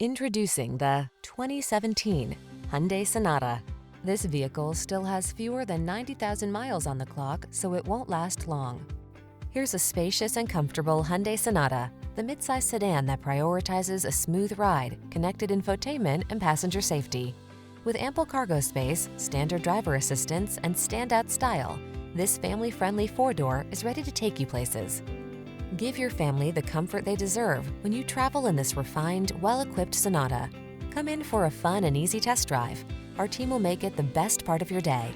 Introducing the 2017 Hyundai Sonata. This vehicle still has fewer than 90,000 miles on the clock, so it won't last long. Here's a spacious and comfortable Hyundai Sonata, the midsize sedan that prioritizes a smooth ride, connected infotainment, and passenger safety. With ample cargo space, standard driver assistance, and standout style, this family-friendly four-door is ready to take you places. Give your family the comfort they deserve when you travel in this refined, well-equipped Sonata. Come in for a fun and easy test drive. Our team will make it the best part of your day.